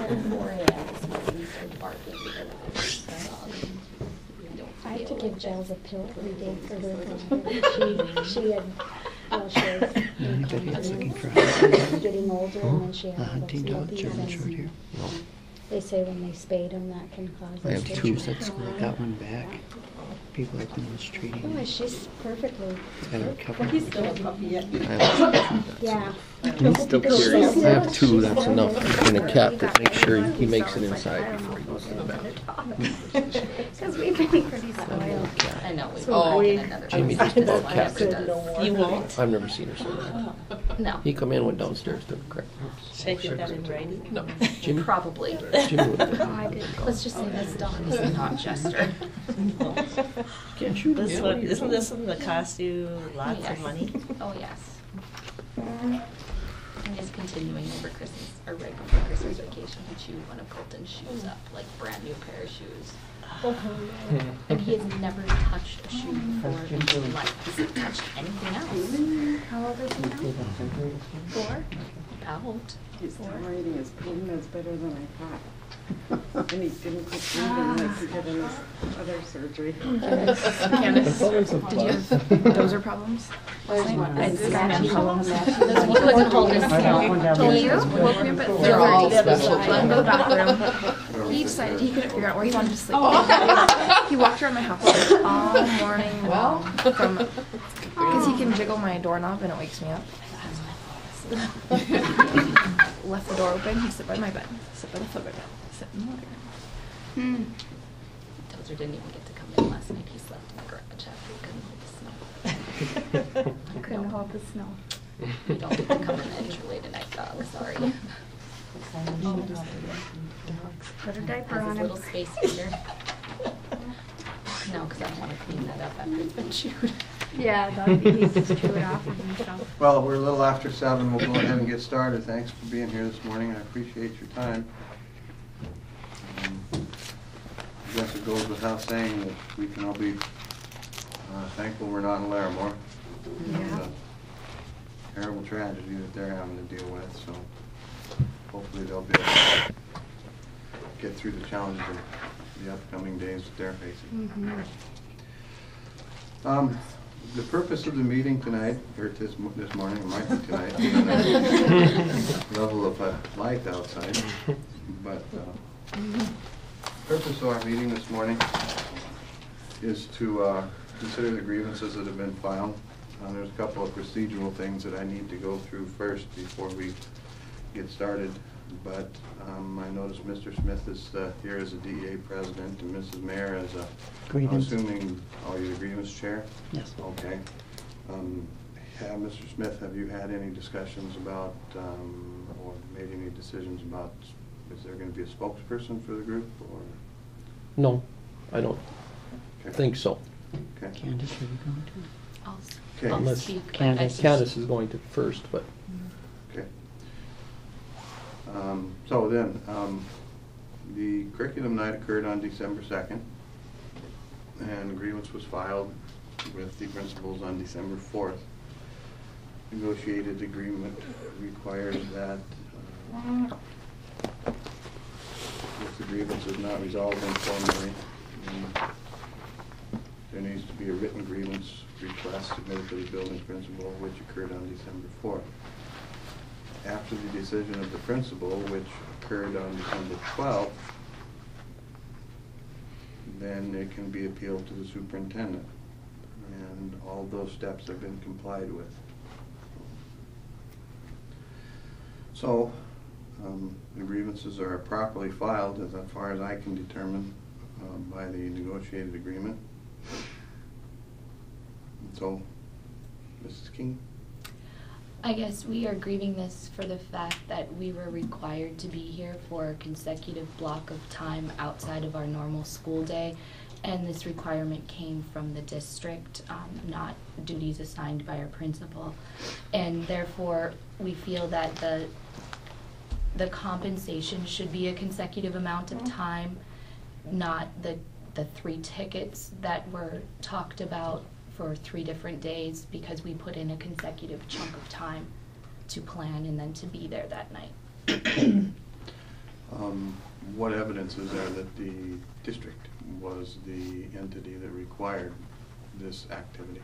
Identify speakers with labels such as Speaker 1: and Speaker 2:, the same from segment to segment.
Speaker 1: 4 a.m. this morning, he started barking.
Speaker 2: I had to give Giles a pill every day for her. She had, well, she was in confidence, getting older, and then she had
Speaker 3: A hunting dog,
Speaker 2: puppies,
Speaker 3: German
Speaker 2: and
Speaker 3: short hair.
Speaker 2: they say when they spade them, that can cause.
Speaker 3: I have
Speaker 2: them to
Speaker 3: 2
Speaker 2: chew.
Speaker 3: at school. Got one back. People have been mistreating
Speaker 2: Oh,
Speaker 3: it.
Speaker 2: she's perfectly.
Speaker 3: Got her covered.
Speaker 4: He's still a puppy yet.
Speaker 2: Yeah.
Speaker 5: He's still curious. I have 2, that's enough. And a cat that makes sure he makes it inside before he goes to the bathroom.
Speaker 2: Because we've been pretty spoiled.
Speaker 1: I know, we
Speaker 4: So
Speaker 1: all
Speaker 4: we-
Speaker 1: get another.
Speaker 5: Jamie
Speaker 1: one.
Speaker 5: just about
Speaker 1: This
Speaker 5: cat
Speaker 1: one
Speaker 5: rid.
Speaker 1: does.
Speaker 4: You won't?
Speaker 5: I've never seen her say that.
Speaker 1: No,
Speaker 5: He come in, went downstairs, took a crack.
Speaker 4: Shake it down in writing?
Speaker 5: No, Jimmy.
Speaker 1: probably.
Speaker 5: Jimmy would have.
Speaker 2: I did.
Speaker 1: Let's just say this dog is not Chester.
Speaker 5: Can't shoot him.
Speaker 4: This one, isn't this one that cost you lots
Speaker 1: Yes.
Speaker 4: of money?
Speaker 1: Oh, yes. And is continuing over Christmas, or right before Christmas vacation, he chewed one of Colton's shoes up, like brand new pair of shoes. And he has never touched a shoe before in his life. He's not touched anything else.
Speaker 2: How old is he now?
Speaker 1: 4? About.
Speaker 6: He's tolerating his pain meds better than I thought. And he didn't quit breathing like he did in his other surgery.
Speaker 7: Candace, did you have dozer problems? I had Skyman problems.
Speaker 1: He couldn't hold his
Speaker 7: Told you? Woke me up at
Speaker 1: They're all
Speaker 7: 3:30.
Speaker 1: special.
Speaker 7: Let him go to the bathroom. He decided he couldn't figure out where he wanted to sleep. He walked around my house all morning long because he can jiggle my doorknob and it wakes me up. Left the door open, he'd sit by my bed, sit by the foot of my bed, sit in the living room.
Speaker 1: Dozer didn't even get to come in last night. He slept in the garage after he couldn't hold the snow.
Speaker 2: Couldn't hold the snow.
Speaker 1: You don't get to come in the entry tonight, dog. Sorry.
Speaker 2: Put a diaper
Speaker 1: Has
Speaker 2: on
Speaker 1: his
Speaker 2: him.
Speaker 1: little space heater. No, because I want to clean that up after it's been chewed.
Speaker 2: Yeah, that'd be, he'd just chew it off of himself.
Speaker 8: Well, we're a little after 7. We'll go ahead and get started. Thanks for being here this morning. I appreciate your time. I guess it goes without saying that we can all be thankful we're not in Larimore.
Speaker 2: Yeah.
Speaker 8: It's a terrible tragedy that they're having to deal with, so hopefully they'll be able to get through the challenges of the upcoming days that they're facing. The purpose of the meeting tonight, or this morning, it might be tonight, level of light outside, but the purpose of our meeting this morning is to consider the grievances that have been filed. There's a couple of procedural things that I need to go through first before we get started, but I noticed Mr. Smith is here as a DEA president and Mrs. Mayer as a, I'm
Speaker 3: Grievance.
Speaker 8: assuming, oh, you're the grievance chair?
Speaker 3: Yes.
Speaker 8: Okay. Mr. Smith, have you had any discussions about, or made any decisions about, is there going to be a spokesperson for the group, or?
Speaker 5: No, I don't
Speaker 8: Okay.
Speaker 5: think so.
Speaker 8: Okay.
Speaker 3: Candace, are you going to?
Speaker 8: Okay.
Speaker 1: I'll
Speaker 5: Unless
Speaker 1: speak. but
Speaker 3: Candace.
Speaker 5: Candace is going to first, but
Speaker 8: Okay. So then, the curriculum night occurred on December 2nd, and the grievance was filed with the principals on December 4th. Negotiated agreement requires that if the grievance is not resolved informally, there needs to be a written grievance request submitted to the building principal, which occurred on December 4th. After the decision of the principal, which occurred on December 12th, then it can be appealed to the superintendent. And all those steps have been complied with. So, the grievances are properly filed, as far as I can determine, by the negotiated agreement. So, Mrs. King?
Speaker 1: I guess we are grieving this for the fact that we were required to be here for a consecutive block of time outside of our normal school day, and this requirement came from the district, not duties assigned by our principal. And therefore, we feel that the compensation should be a consecutive amount of time, not the 3 tickets that were talked about for 3 different days, because we put in a consecutive chunk of time to plan and then to be there that night.
Speaker 8: what evidence is there that the district was the entity that required this activity?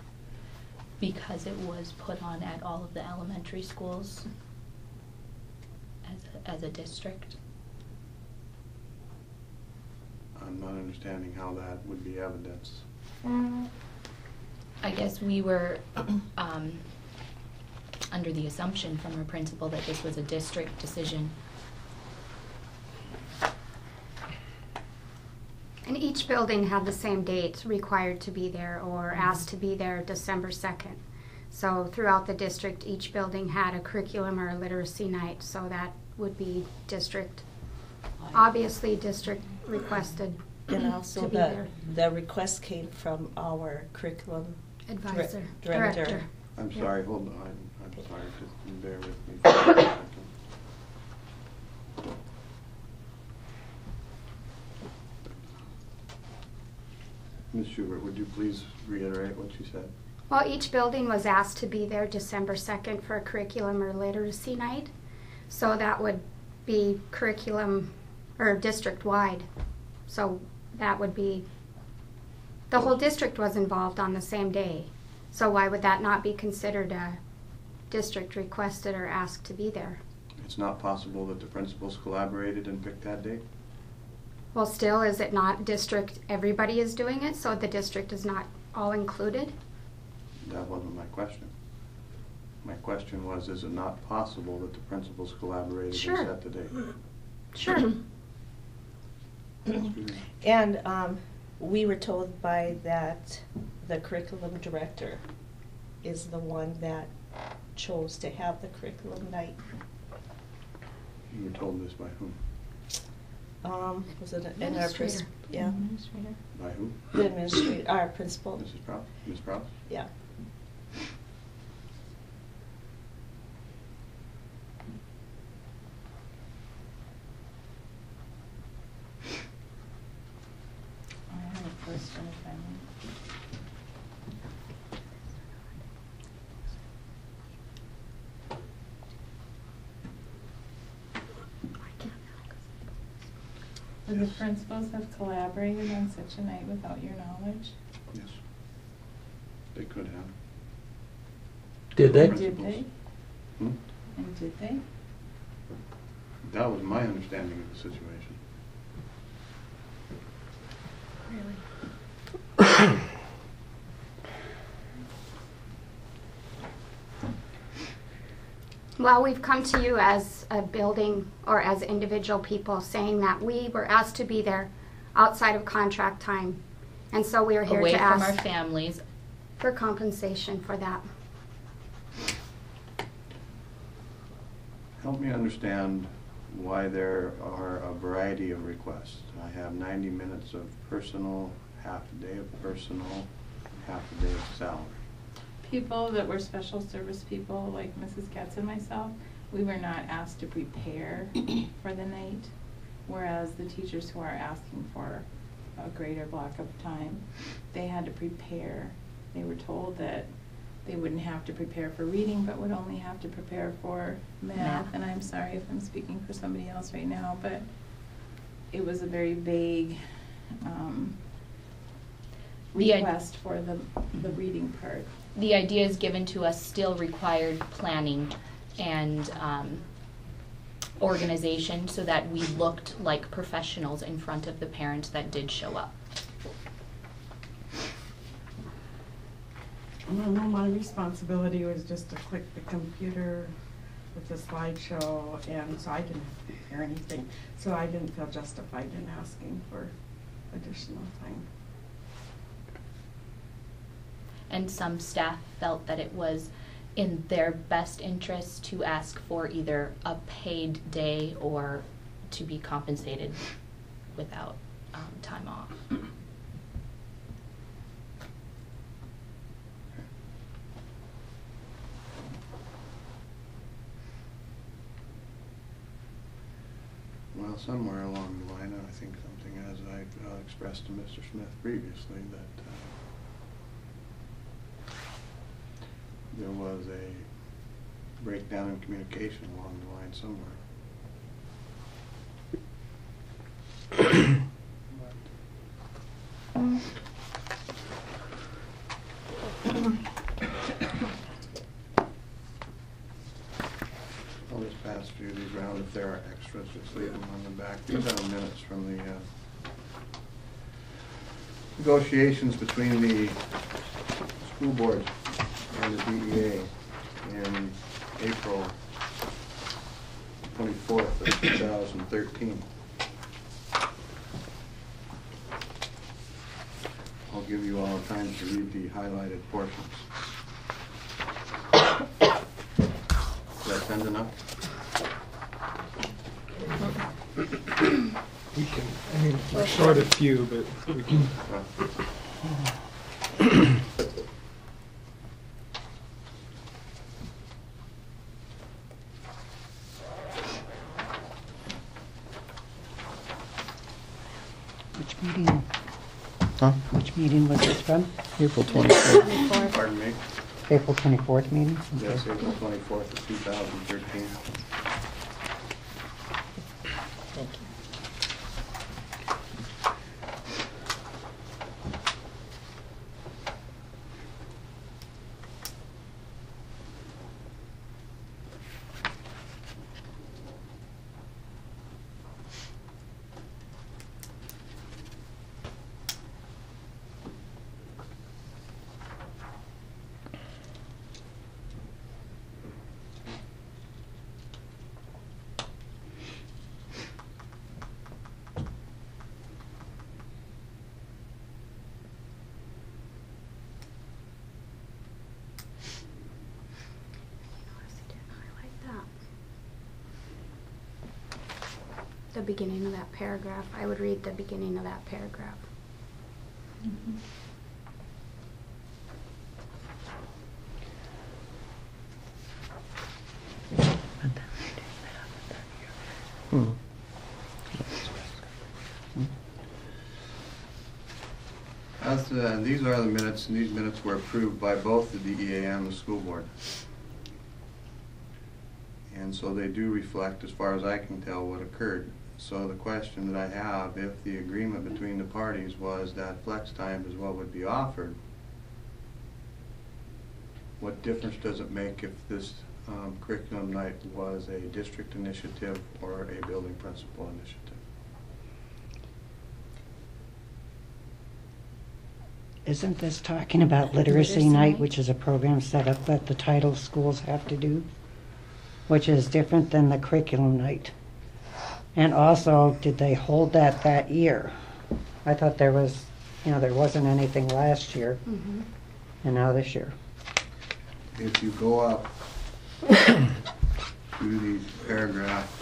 Speaker 1: Because it was put on at all of the elementary schools as a district.
Speaker 8: I'm not understanding how that would be evidence.
Speaker 1: I guess we were under the assumption from our principal that this was a district decision.
Speaker 2: And each building had the same date, required to be there or asked to be there, December 2nd. So throughout the district, each building had a curriculum or a literacy night, so that would be district. Obviously, district requested
Speaker 4: And
Speaker 2: to
Speaker 4: also
Speaker 2: be there.
Speaker 4: the request came from our curriculum
Speaker 2: Advisor,
Speaker 4: director.
Speaker 8: I'm
Speaker 2: Yeah.
Speaker 8: sorry, hold on, I'm sorry, just bear with me for a second. Ms. Schubert, would you please reiterate what you said?
Speaker 2: Well, each building was asked to be there December 2nd for a curriculum or literacy night. So that would be curriculum or district-wide. So that would be, the whole district was involved on the same day. So why would that not be considered a district requested or asked to be there?
Speaker 8: It's not possible that the principals collaborated and picked that date?
Speaker 2: Well, still, is it not district, everybody is doing it, so the district is not all included?
Speaker 8: That wasn't my question. My question was, is it not possible that the principals collaborated and
Speaker 2: Sure.
Speaker 8: set the date?
Speaker 2: Sure.
Speaker 4: And we were told by that the curriculum director is the one that chose to have the curriculum night.
Speaker 8: You were told this by whom?
Speaker 4: Was it in our
Speaker 2: Administrator.
Speaker 4: yeah,
Speaker 1: Administrator.
Speaker 8: By who?
Speaker 4: the administrator, our principal.
Speaker 8: Mrs. Prout? Ms. Prout?
Speaker 4: Yeah.
Speaker 9: I have a question if I may. Would the principals have collaborated on such a night without your knowledge?
Speaker 8: Yes. They could have.
Speaker 5: Did they?
Speaker 9: Did they?
Speaker 8: Hmm?
Speaker 9: And did they?
Speaker 8: That was my understanding of the situation.
Speaker 2: Well, we've come to you as a building or as individual people saying that we were asked to be there outside of contract time. And so we are here
Speaker 1: Away
Speaker 2: to
Speaker 1: from our
Speaker 2: ask
Speaker 1: families.
Speaker 2: for compensation for that.
Speaker 8: Help me understand why there are a variety of requests. I have 90 minutes of personal, half a day of personal, half a day of salary.
Speaker 9: People that were special service people, like Mrs. Katz and myself, we were not asked to prepare for the night, whereas the teachers who are asking for a greater block of time, they had to prepare. They were told that they wouldn't have to prepare for reading, but would only have to prepare for math. And I'm sorry if I'm speaking for somebody else right now, but it was a very vague request for the reading part.
Speaker 1: The ideas given to us still required planning and organization so that we looked like professionals in front of the parents that did show up.
Speaker 6: Well, no, my responsibility was just to click the computer with the slideshow, and so I didn't prepare anything. So I didn't feel justified in asking for additional time.
Speaker 1: And some staff felt that it was in their best interest to ask for either a paid day or to be compensated without time off.
Speaker 8: Well, somewhere along the line, I think something, as I've expressed to Mr. Smith previously, that there was a breakdown in communication along the line somewhere. I'll just pass through these around. If there are extras, just leave them on the back. These are minutes from the negotiations between the school board and the DEA in April 24th of 2013. I'll give you all time to read the highlighted portions. Is that send enough?
Speaker 10: We can, I mean, we're short a few, but we can.
Speaker 3: Which meeting?
Speaker 5: Huh?
Speaker 3: Which meeting was this from?
Speaker 5: April 24th.
Speaker 8: Pardon me?
Speaker 3: April 24th meeting?
Speaker 8: Yes, April 24th of 2013.
Speaker 2: The beginning of that paragraph. I would read the beginning of that paragraph.
Speaker 5: Hmm.
Speaker 8: These are the minutes, and these minutes were approved by both the DEA and the school board. And so they do reflect, as far as I can tell, what occurred. So the question that I have, if the agreement between the parties was that flex time is what would be offered, what difference does it make if this curriculum night was a district initiative or a building principal initiative?
Speaker 3: Isn't this talking about literacy night, which is a program set up that the title schools have to do, which is different than the curriculum night? And also, did they hold that year? I thought there was, there wasn't anything last year, and now this year.
Speaker 8: If you go up to the paragraph,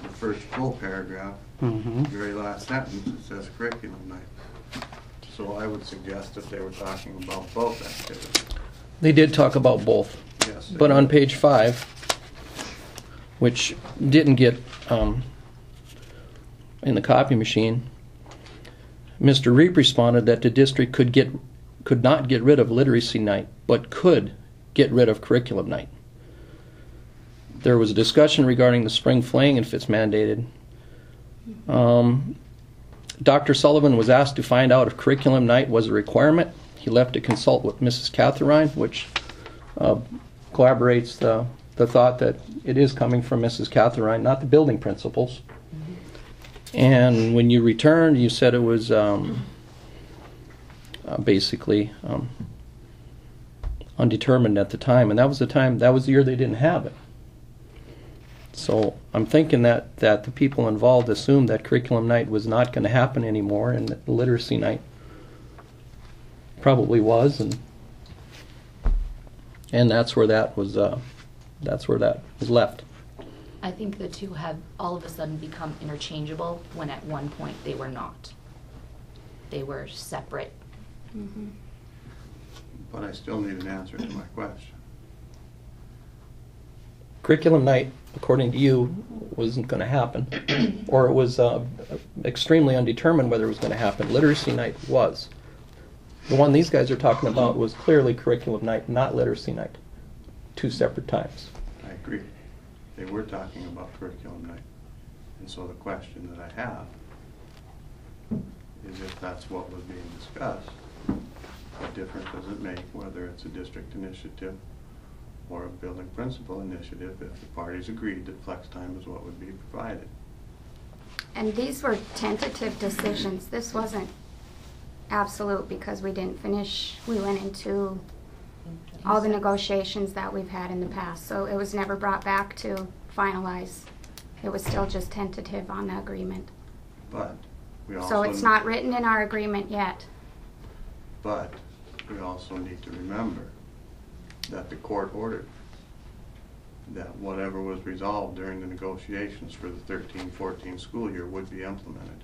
Speaker 8: the first full paragraph, the very last sentence, it says curriculum night. So I would suggest that they were talking about both activities.
Speaker 5: They did talk about both.
Speaker 8: Yes.
Speaker 5: But on page 5, which didn't get in the copy machine, Mr. Reap responded that the district could not get rid of literacy night, but could get rid of curriculum night. There was a discussion regarding the spring fling and if it's mandated. Dr. Sullivan was asked to find out if curriculum night was a requirement. He left to consult with Mrs. Catherine, which corroborates the thought that it is coming from Mrs. Catherine, not the building principals. And when you returned, you said it was basically undetermined at the time, and that was the year they didn't have it. So I'm thinking that the people involved assumed that curriculum night was not going to happen anymore, and that the literacy night probably was, and that's where that was left.
Speaker 1: I think the two have all of a sudden become interchangeable when at one point they were not. They were separate.
Speaker 8: But I still need an answer to my question.
Speaker 5: Curriculum night, according to you, wasn't going to happen, or it was extremely undetermined whether it was going to happen. Literacy night was. The one these guys are talking about was clearly curriculum night, not literacy night. Two separate times.
Speaker 8: I agree. They were talking about curriculum night. And so the question that I have is if that's what was being discussed, what difference does it make whether it's a district initiative or a building principal initiative if the parties agreed that flex time is what would be provided?
Speaker 2: And these were tentative decisions. This wasn't absolute because we didn't finish. We went into all the negotiations that we've had in the past. So it was never brought back to finalize. It was still just tentative on the agreement.
Speaker 8: But we also...
Speaker 2: So it's not written in our agreement yet.
Speaker 8: But we also need to remember that the court ordered that whatever was resolved during the negotiations for the 13-14 school year would be implemented.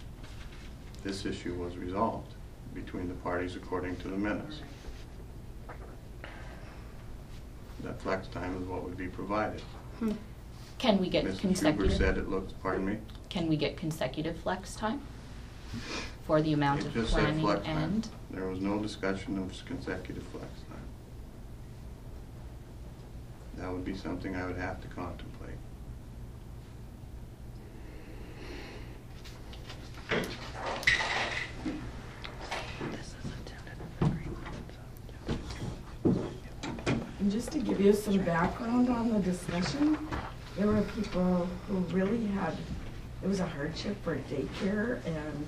Speaker 8: This issue was resolved between the parties according to the minutes. That flex time is what would be provided.
Speaker 1: Can we get
Speaker 8: Mr. Huber
Speaker 1: consecutive?
Speaker 8: said it looks, pardon me?
Speaker 1: Can we get consecutive flex time for the amount
Speaker 8: It
Speaker 1: of
Speaker 8: just said
Speaker 1: planning
Speaker 8: flex time.
Speaker 1: and?
Speaker 8: There was no discussion of consecutive flex time. That would be something I would have to contemplate.
Speaker 6: And just to give you some background on the discussion, there were people who really had, it was a hardship for daycare and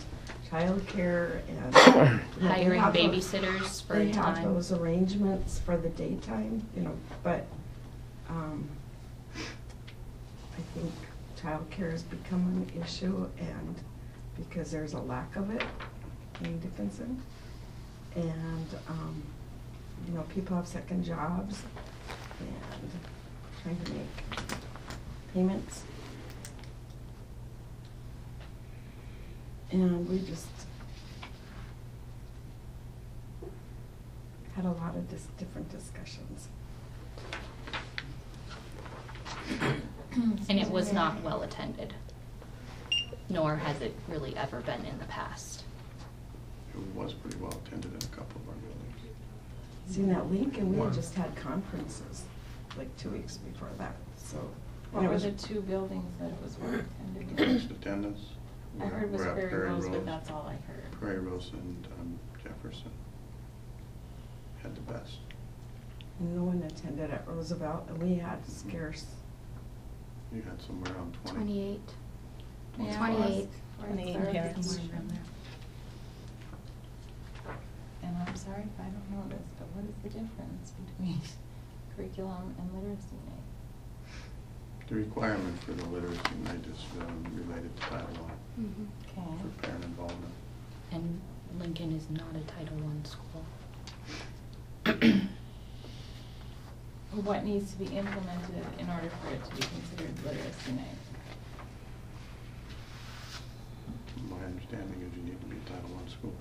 Speaker 6: childcare and they
Speaker 1: Hiring
Speaker 6: have those-
Speaker 1: babysitters for
Speaker 6: They
Speaker 1: a
Speaker 6: have
Speaker 1: time.
Speaker 6: those arrangements for the daytime, you know, but I think childcare has become an issue and because there's a lack of it in Dickinson. And, you know, people have second jobs and trying to make payments. And we just had a lot of different discussions.
Speaker 1: And it was not well attended, nor has it really ever been in the past.
Speaker 8: It was pretty well attended in a couple of our buildings.
Speaker 6: Seen that link, and we had just had conferences like 2 weeks before that, so.
Speaker 9: What
Speaker 6: and it
Speaker 9: were
Speaker 6: was-
Speaker 9: the two buildings that it was well attended?
Speaker 8: Highest attendance.
Speaker 9: I heard it was
Speaker 8: we're at
Speaker 9: Prairie Rose, but that's all I heard.
Speaker 8: Prairie Rose and Jefferson had the best.
Speaker 6: And no one attended at Roosevelt, and we had scarce.
Speaker 8: You had somewhere around 20.
Speaker 2: 28.
Speaker 9: Yeah,
Speaker 2: 28.
Speaker 4: 28 parents.
Speaker 9: And I'm sorry if I don't know this, but what is the difference between curriculum and literacy night?
Speaker 8: The requirement for the literacy night is related to Title I
Speaker 9: Okay.
Speaker 8: for parent involvement.
Speaker 1: And Lincoln is not a Title I school.
Speaker 9: What needs to be implemented in order for it to be considered literacy night?
Speaker 8: My understanding is you need to be a Title I school.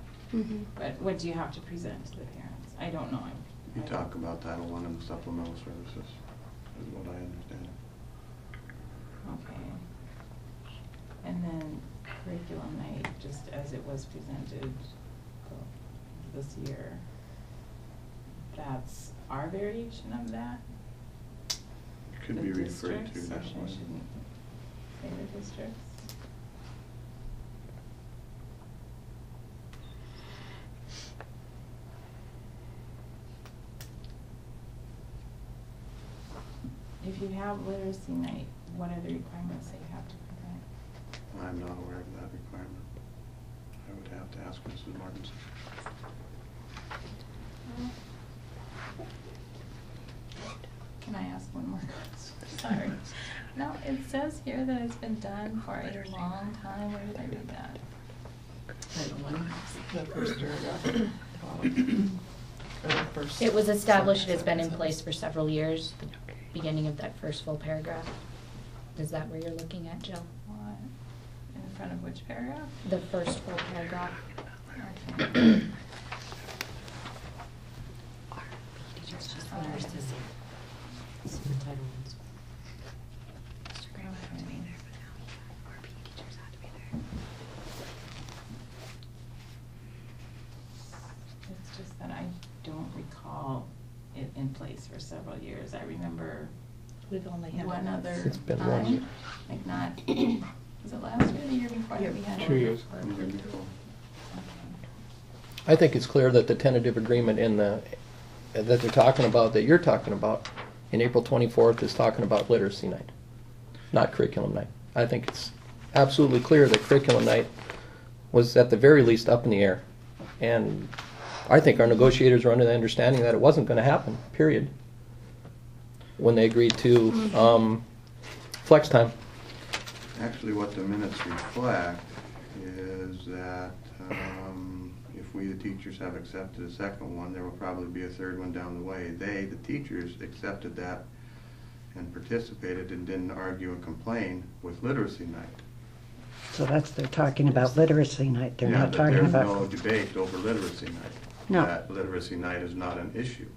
Speaker 9: But what do you have to present to the parents? I don't know.
Speaker 8: You talk about Title I and the supplemental services, is what I understand.
Speaker 9: Okay. And then curriculum night, just as it was presented this year, that's our variation of that?
Speaker 8: Could
Speaker 9: The
Speaker 8: be referred to
Speaker 9: districts,
Speaker 8: that
Speaker 9: or I
Speaker 8: way.
Speaker 9: shouldn't say the districts? If you have literacy night, what are the requirements that you have to provide?
Speaker 8: I'm not aware of that requirement. I would have to ask Mrs. Martinson.
Speaker 9: Can I ask one more question? Sorry. No, it says here that it's been done for a long time. Where did I read that?
Speaker 1: It was established, it's been in place for several years, the beginning of that first full paragraph. Is that where you're looking at, Jill?
Speaker 9: What? In front of which paragraph?
Speaker 1: The first full paragraph.
Speaker 9: Okay. It's just that I don't recall it in place for several years. I remember
Speaker 4: We've only had
Speaker 9: one other
Speaker 5: It's been
Speaker 9: time,
Speaker 5: one.
Speaker 9: like not, was it last year or the year before that we had?
Speaker 10: 2 years.
Speaker 8: The year before.
Speaker 9: Okay.
Speaker 5: I think it's clear that the tentative agreement that they're talking about, that you're talking about, in April 24th is talking about literacy night, not curriculum night. I think it's absolutely clear that curriculum night was at the very least up in the air. And I think our negotiators were under the understanding that it wasn't going to happen, period, when they agreed to flex time.
Speaker 8: Actually, what the minutes reflect is that if we, the teachers, have accepted a second one, there will probably be a third one down the way. They, the teachers, accepted that and participated and didn't argue and complain with literacy night.
Speaker 3: So they're talking about literacy night. They're not talking
Speaker 8: There's
Speaker 3: about.
Speaker 8: no debate over literacy night.
Speaker 3: No.
Speaker 8: That literacy night is not an issue.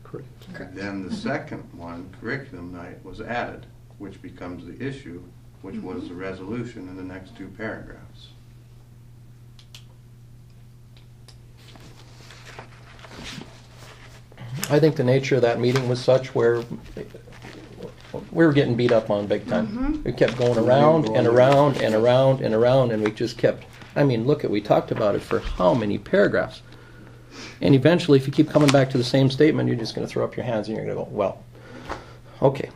Speaker 5: Correct.
Speaker 8: Then the second one, curriculum night, was added, which becomes the issue, which was the resolution in the next two paragraphs.
Speaker 5: I think the nature of that meeting was such where we were getting beat up on big time. We kept going around and around and around and around, and we just kept, I mean, look we talked about it for how many paragraphs. And eventually, if you keep coming back to the same statement, you're just going to throw up your hands and you're going to go, well, okay.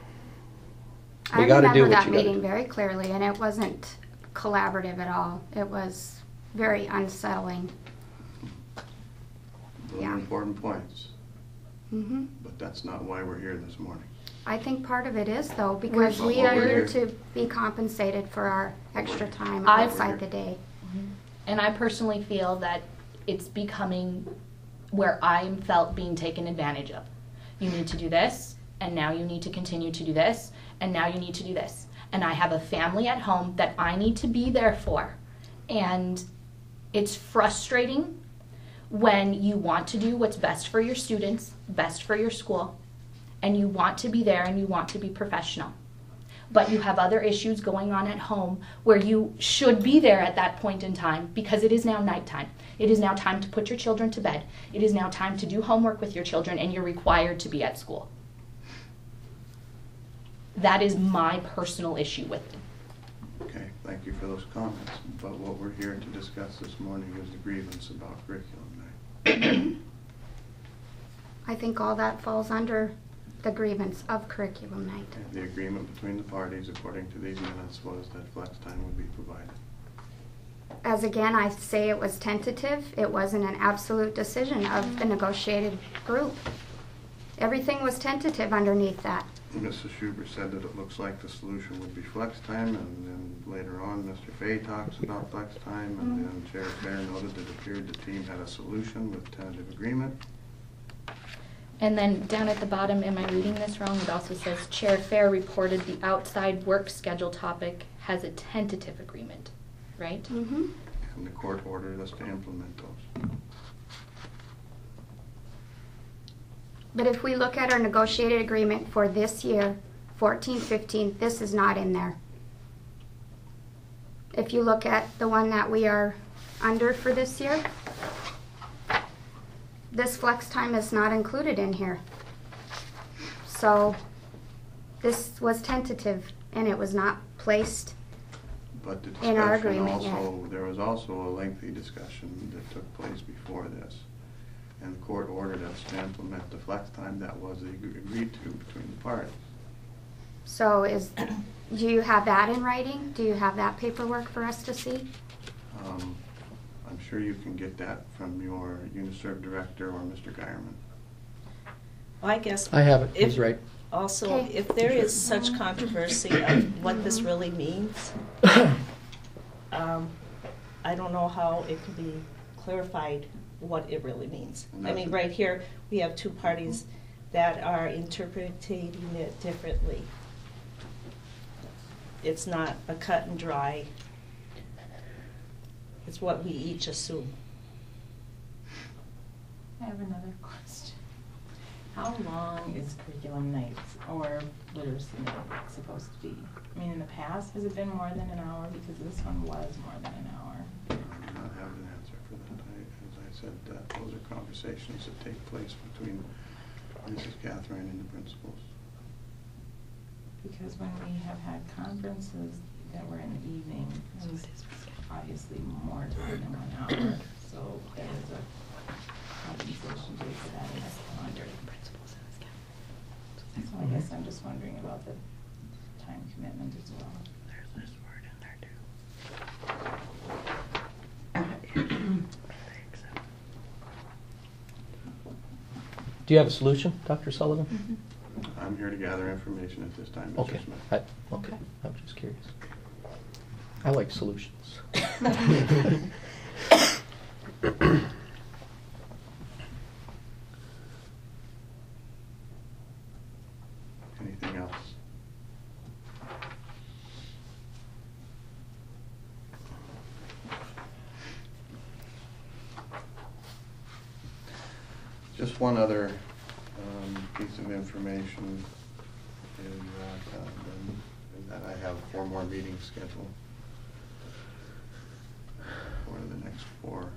Speaker 5: We got to do what you got to do.
Speaker 2: I remember that meeting very clearly, and it wasn't collaborative at all. It was very unsettling.
Speaker 8: Those are important points. But that's not why we're here this morning.
Speaker 2: I think part of it is, though, because we are here to be compensated for our extra time outside the day.
Speaker 1: And I personally feel that it's becoming where I'm felt being taken advantage of. You need to do this, and now you need to continue to do this, and now you need to do this. And I have a family at home that I need to be there for. And it's frustrating when you want to do what's best for your students, best for your school, and you want to be there and you want to be professional. But you have other issues going on at home where you should be there at that point in time because it is now nighttime. It is now time to put your children to bed. It is now time to do homework with your children, and you're required to be at school. That is my personal issue with it.
Speaker 8: Okay, thank you for those comments. But what we're here to discuss this morning is the grievance about curriculum night.
Speaker 2: I think all that falls under the grievance of curriculum night.
Speaker 8: And the agreement between the parties, according to these minutes, was that flex time would be provided.
Speaker 2: As again, I say it was tentative. It wasn't an absolute decision of the negotiated group. Everything was tentative underneath that.
Speaker 8: Mrs. Schubert said that it looks like the solution would be flex time, and then later on Mr. Fay talks about flex time, and then Chair Fair noted that it appeared the team had a solution with tentative agreement.
Speaker 1: And then down at the bottom, am I reading this wrong? It also says Chair Fair reported the outside work schedule topic has a tentative agreement, right?
Speaker 8: And the court ordered us to implement those.
Speaker 2: But if we look at our negotiated agreement for this year, 14-15, this is not in there. If you look at the one that we are under for this year, this flex time is not included in here. So this was tentative and it was not placed
Speaker 8: But the
Speaker 2: in our
Speaker 8: discussion
Speaker 2: agreement yet.
Speaker 8: also, there was also a lengthy discussion that took place before this. And the court ordered us to implement the flex time that was agreed to between the parties.
Speaker 2: So do you have that in writing? Do you have that paperwork for us to see?
Speaker 8: I'm sure you can get that from your UNICEF director or Mr. Geierman.
Speaker 4: Well, I guess.
Speaker 5: I have it, he's right.
Speaker 4: Also,
Speaker 2: Okay.
Speaker 4: if there is such controversy of what this really means, I don't know how it can be clarified what it really means. I mean, right here, we have two parties that are interpreting it differently. It's not a cut and dry. It's what we each assume.
Speaker 9: I have another question. How long is curriculum nights or literacy night supposed to be? I mean, in the past, has it been more than an hour? Because this one was more than an hour.
Speaker 8: I do not have an answer for that. As I said, those are conversations that take place between Mrs. Catherine and the principals.
Speaker 9: Because when we have had conferences that were in the evening, it was obviously more time than 1 hour. So there was a that in his calendar. So I guess I'm just wondering about the time commitment as well.
Speaker 3: There's this word in there too.
Speaker 5: Do you have a solution, Dr. Sullivan?
Speaker 1: Mm-hmm.
Speaker 8: I'm here to gather information at this time, Mr.
Speaker 5: Okay.
Speaker 8: Smith.
Speaker 5: Okay. I'm just curious. I like solutions.
Speaker 8: Anything else? Just one other piece of information is that I have 4 more meetings scheduled for the next 4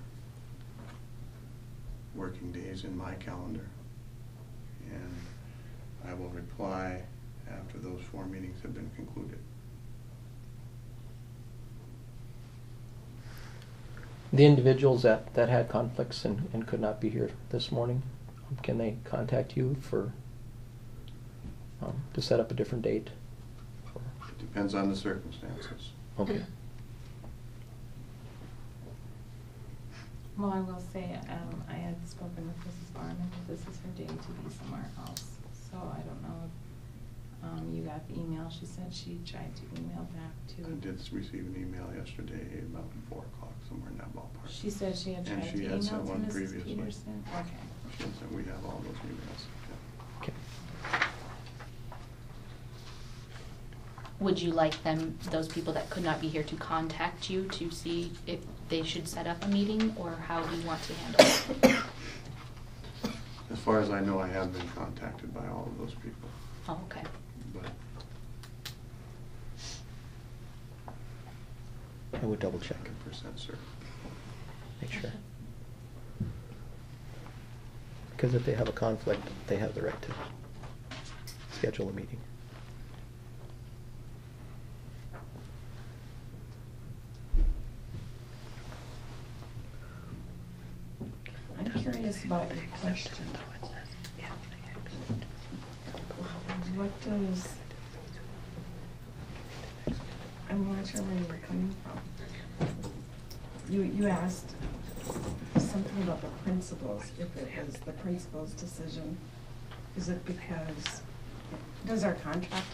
Speaker 8: working days in my calendar. And I will reply after those 4 meetings have been concluded.
Speaker 5: The individuals that had conflicts and could not be here this morning, can they contact you for to set up a different date?
Speaker 8: It depends on the circumstances.
Speaker 5: Okay.
Speaker 9: Well, I will say, I had spoken with Mrs. Barman, this is her day to be somewhere else. So I don't know if you got the email. She said she tried to email back to.
Speaker 8: I did receive an email yesterday about 4 o'clock, somewhere in that ballpark.
Speaker 9: She said she had
Speaker 8: And
Speaker 9: tried
Speaker 8: she
Speaker 9: to
Speaker 8: had
Speaker 9: email
Speaker 8: sent
Speaker 9: to
Speaker 8: one
Speaker 9: Mrs.
Speaker 8: previously.
Speaker 9: Peterson. Okay.
Speaker 8: She had sent, we have all those emails. Yeah.
Speaker 5: Okay.
Speaker 1: Would you like those people that could not be here to contact you to see if they should set up a meeting, or how do you want to handle it?
Speaker 8: As far as I know, I have been contacted by all of those people,
Speaker 1: Oh, okay.
Speaker 8: but
Speaker 5: I would double check,
Speaker 8: 100% certain.
Speaker 5: make sure. Because if they have a conflict, they have the right to schedule a meeting.
Speaker 6: I'm curious about your question. What does, I'm not sure where you were coming from. You asked something about the principals, if it was the principal's decision. Is it because, does our contract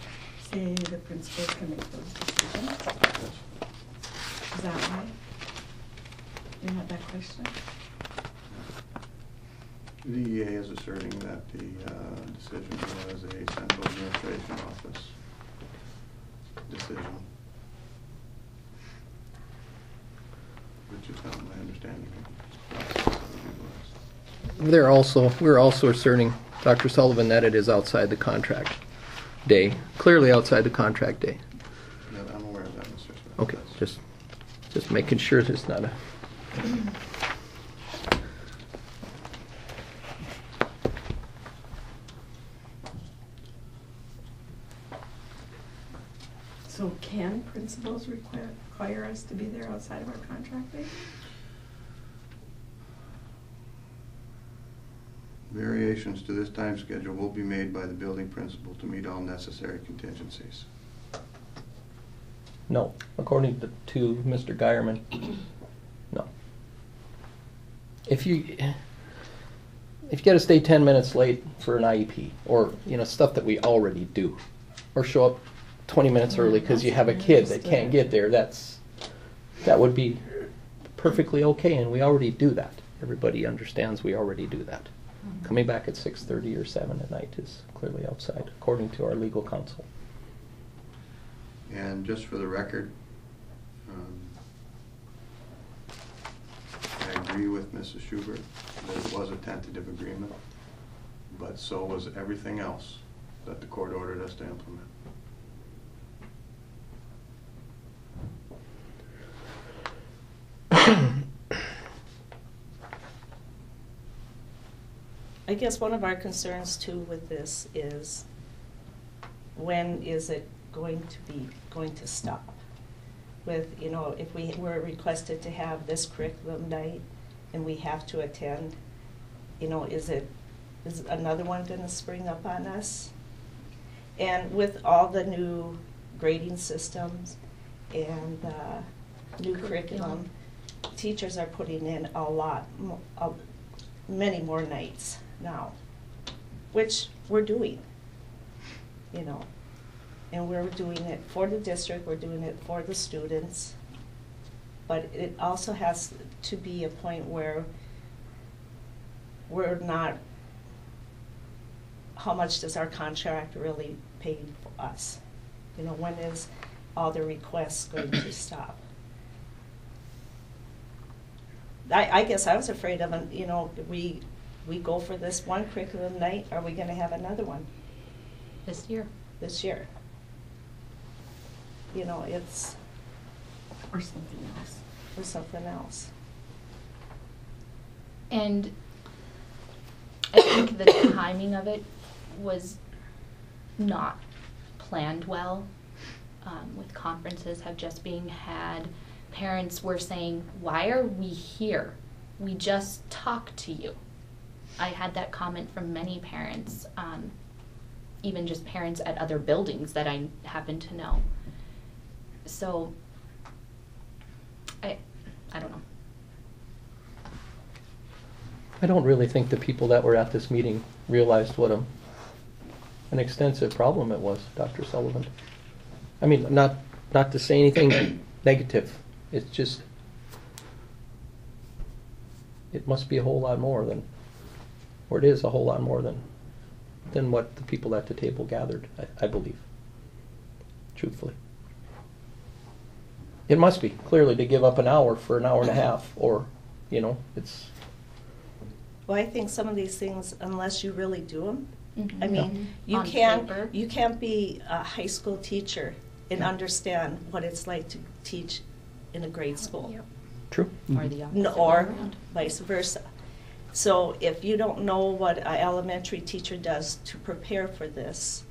Speaker 6: say the principals can make those decisions? Is that why you had that question?
Speaker 8: The DEA is asserting that the decision was a central administration office decision, which is not my understanding of the
Speaker 5: We're also asserting, Dr. Sullivan, that it is outside the contract day, clearly outside the contract day.
Speaker 8: Yeah, I'm aware of that, Mr. Smith.
Speaker 5: Okay,
Speaker 8: That's-
Speaker 5: just making sure there's not a.
Speaker 6: So can principals require us to be there outside of our contract date?
Speaker 8: Variations to this time schedule will be made by the building principal to meet all necessary contingencies.
Speaker 5: No, according to Mr. Geierman, no. If you got to stay 10 minutes late for an IEP, or stuff that we already do, or show up 20 minutes early because you have a kid that can't get there, that would be perfectly okay, and we already do that. Everybody understands we already do that. Coming back at 6:30 or 7 at night is clearly outside, according to our legal counsel.
Speaker 8: And just for the record, I agree with Mrs. Schubert that it was a tentative agreement, but so was everything else that the court ordered us to implement.
Speaker 4: I guess one of our concerns too with this is, when is it going to stop? With, if we were requested to have this curriculum night and we have to attend, is it is another one gonna spring up on us? And with all the new grading systems and new curriculum, teachers are putting in a lot, many more nights now, which we're doing, you know. And we're doing it for the district, we're doing it for the students. But it also has to be a point where we're not, how much does our contract really pay for us? You know, when is all the requests going to stop? I guess I was afraid of, you know, we go for this one curriculum night, are we gonna have another one
Speaker 1: This year.
Speaker 4: this year? You know, it's,
Speaker 6: Or something else.
Speaker 4: or something else.
Speaker 1: And I think the timing of it was not planned well, with conferences have just being had. Parents were saying, why are we here? We just talked to you. I had that comment from many parents, even just parents at other buildings that I happen to know. So, I don't know.
Speaker 5: I don't really think the people that were at this meeting realized what an extensive problem it was, Dr. Sullivan. I mean, not to say anything negative. It's just, it must be a whole lot more than, or it is a whole lot more than what the people at the table gathered, I believe, truthfully. It must be, clearly, to give up an hour for an hour and a half, or, you know, it's...
Speaker 4: Well, I think some of these things, unless you really do them,
Speaker 1: Mhm.
Speaker 4: I mean,
Speaker 1: On paper.
Speaker 4: you can't be a high school teacher and understand what it's like to teach in a grade school.
Speaker 2: Yep.
Speaker 5: True.
Speaker 1: Or the opposite way
Speaker 4: Or
Speaker 1: around.
Speaker 4: vice versa. So if you don't know what an elementary teacher does to prepare for this,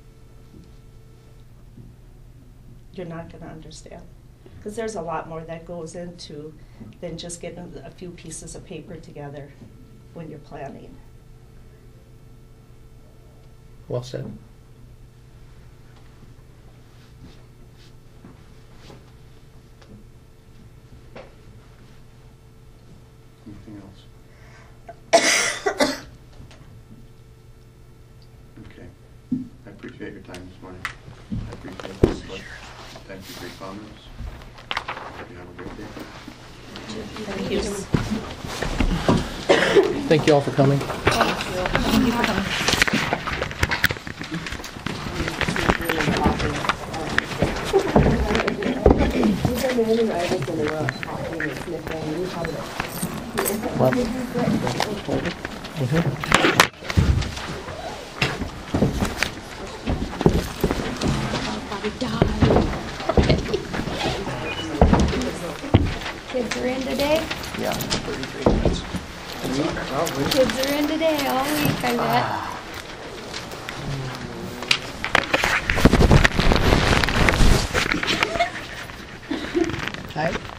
Speaker 4: you're not going to understand. Because there's a lot more that goes into than just getting a few pieces of paper together when you're planning.
Speaker 5: Well said.
Speaker 8: Anything else? Okay. I appreciate your time this morning. I appreciate your input. Thank you for your comments. Hope you have a great day.
Speaker 4: Thank you.
Speaker 5: Thank you all for coming.
Speaker 7: Thank you for coming.
Speaker 2: Kids are in today?
Speaker 5: Yeah, 33 minutes.
Speaker 2: Kids are in today all week, I bet.
Speaker 5: Hi.